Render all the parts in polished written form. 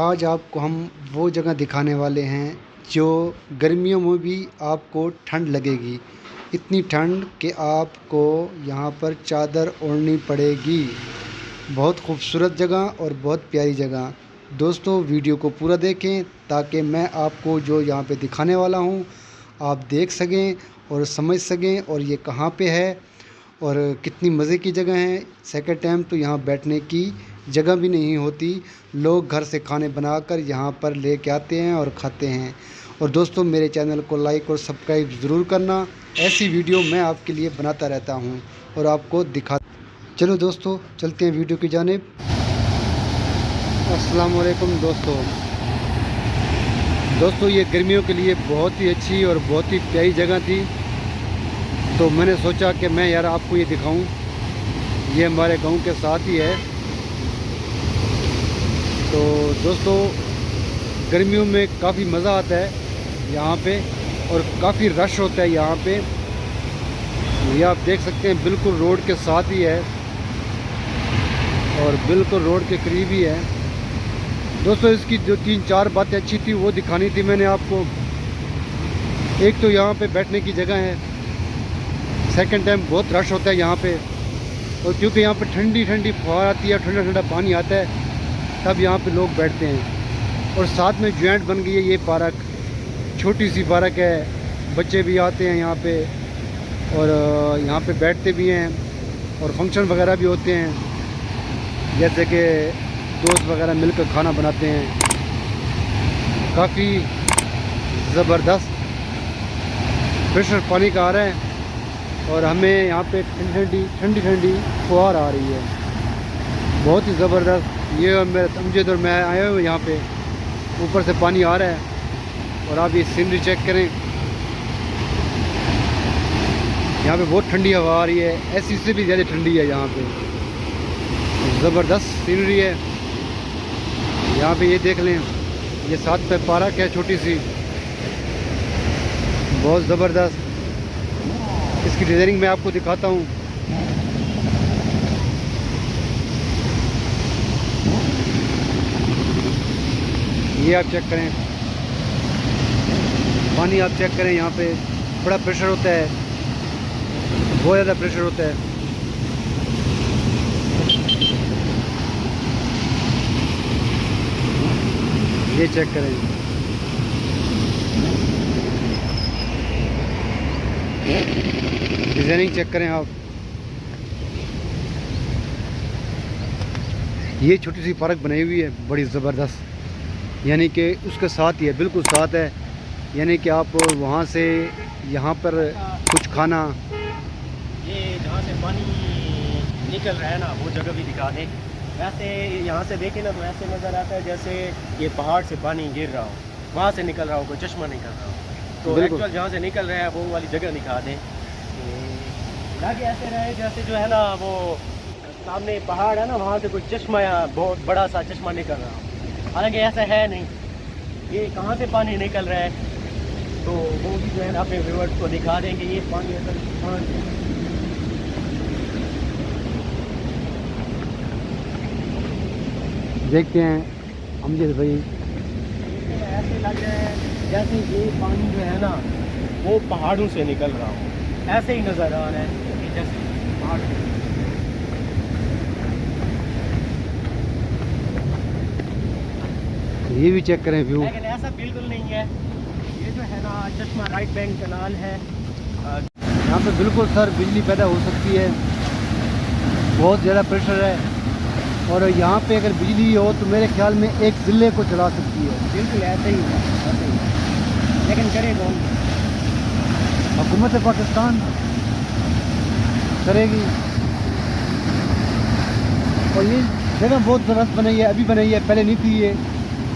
आज आपको हम वो जगह दिखाने वाले हैं जो गर्मियों में भी आपको ठंड लगेगी। इतनी ठंड कि आपको यहाँ पर चादर ओढ़नी पड़ेगी। बहुत खूबसूरत जगह और बहुत प्यारी जगह। दोस्तों वीडियो को पूरा देखें ताकि मैं आपको जो यहाँ पे दिखाने वाला हूँ आप देख सकें और समझ सकें और ये कहाँ पे है और कितनी मज़े की जगह है। सेकंड टाइम तो यहाँ बैठने की जगह भी नहीं होती, लोग घर से खाने बनाकर यहाँ पर लेके आते हैं और खाते हैं। और दोस्तों मेरे चैनल को लाइक और सब्सक्राइब ज़रूर करना, ऐसी वीडियो मैं आपके लिए बनाता रहता हूँ और आपको दिखा। चलो दोस्तों चलते हैं वीडियो की जानिब। अस्सलाम वालेकुम दोस्तों ये गर्मियों के लिए बहुत ही अच्छी और बहुत ही प्यारी जगह थी, तो मैंने सोचा कि मैं यार आपको ये दिखाऊं। ये हमारे गांव के साथ ही है। तो दोस्तों गर्मियों में काफ़ी मज़ा आता है यहाँ पे और काफ़ी रश होता है यहाँ पे। ये आप देख सकते हैं बिल्कुल रोड के साथ ही है और बिल्कुल रोड के करीब ही है। दोस्तों इसकी जो 3-4 बातें अच्छी थी वो दिखानी थी मैंने आपको। एक तो यहाँ पे बैठने की जगह है, सेकंड टाइम बहुत रश होता है यहाँ पे, और क्योंकि यहाँ पे ठंडी ठंडी फुहार आती है, ठंडा ठंडा पानी आता है, तब यहाँ पे लोग बैठते हैं। और साथ में जॉइंट बन गई है ये पार्क, छोटी सी पार्क है, बच्चे भी आते हैं यहाँ पे और यहाँ पे बैठते भी हैं और फंक्शन वगैरह भी होते हैं, जैसे कि दोस्त वगैरह मिलकर खाना बनाते हैं। काफ़ी ज़बरदस्त प्रेशर पानी का आ रहा है और हमें यहाँ पे ठंडी ठंडी फुहार आ रही है, बहुत ही ज़बरदस्त। ये मेरे अमजद और मैं आए हुए यहाँ पे, ऊपर से पानी आ रहा है और आप ये सीनरी चेक करें। यहाँ पे बहुत ठंडी हवा आ रही है, ऐसी से भी ज़्यादा ठंडी है यहाँ पे। ज़बरदस्त सीनरी है यहाँ पे। ये देख लें, ये साथ पे पार्क है छोटी सी, बहुत ज़बरदस्त। इसकी डिज़ाइनिंग मैं आपको दिखाता हूँ। ये आप चेक करें, पानी आप चेक करें, यहाँ पे बड़ा प्रेशर होता है, बहुत ज़्यादा प्रेशर होता है। ये चेक करें, डिज़ाइनिंग चेक करें आप। ये छोटी सी पार्क बनाई हुई है बड़ी ज़बरदस्त, यानी कि उसके साथ ही है, बिल्कुल साथ है। यानी कि आप वहाँ से यहाँ पर कुछ खाना, ये जहाँ से पानी निकल रहा है ना वो जगह भी दिखा दें। वैसे यहाँ से देखें ना तो ऐसे नज़र आता है जैसे ये पहाड़ से पानी गिर रहा हो, वहाँ से निकल रहा हो, कोई चश्मा निकल रहा हो। तो एक्चुअल जहाँ से निकल रहा है वो वाली जगह दिखा दें। लगे ऐसे रहे जैसे जो है ना वो सामने पहाड़ है ना, वहाँ से कोई चश्मा या बहुत बड़ा सा चश्मा निकल रहा हो, हालांकि ऐसा है नहीं। ये कहाँ से पानी निकल रहा है तो वो भी जो है ना अपने व्यूअर्स को दिखा देंगे। ये पानी असल कहाँ से देखते हैं अमजद भाई। ऐसे लग रहा है जैसे ये पानी जो है ना वो पहाड़ों से निकल रहा हो, ऐसे ही नज़र आ रहा है कि जैसे पहाड़। ये भी चेक करें व्यू, लेकिन ऐसा बिल्कुल नहीं है। ये जो है ना चश्मा राइट बैंक कनाल है, यहाँ पे बिल्कुल सर बिजली पैदा हो सकती है, बहुत ज़्यादा प्रेशर है और यहाँ पे अगर बिजली हो तो मेरे ख्याल में एक ज़िले को चला सकती है। बिल्कुल ऐसे ही है, ऐसे ही है। लेकिन करे कौन? हुकूमत पाकिस्तान करेगी। और ये जगह बहुत ज़बरदस्त बनाई है, अभी बनाई है, पहले नहीं थी। ये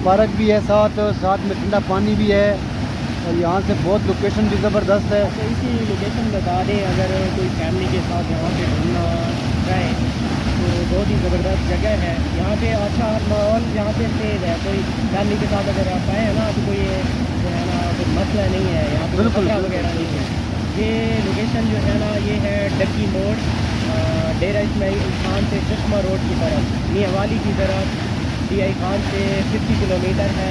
पार्क भी है साथ में ठंडा पानी भी है और यहाँ से बहुत लोकेशन भी ज़बरदस्त है। तो इसी लोकेशन बता दें, अगर कोई फैमिली के साथ यहाँ पे घूमना चाहे तो बहुत ही ज़बरदस्त जगह है। यहाँ पे अच्छा माहौल यहाँ पे तेज़ है। कोई फैमिली के साथ अगर आप आए हैं ना तो कोई जो है ना कोई मसला नहीं है, यहाँ पे खतरा वगैरह नहीं है। ये लोकेशन जो है ना ये है डक्की मोड़, डेरा इस्माइल खान से चश्मा रोड की तरफ, मियाँ वाली की तरफ डी आई खान से 50 किलोमीटर है,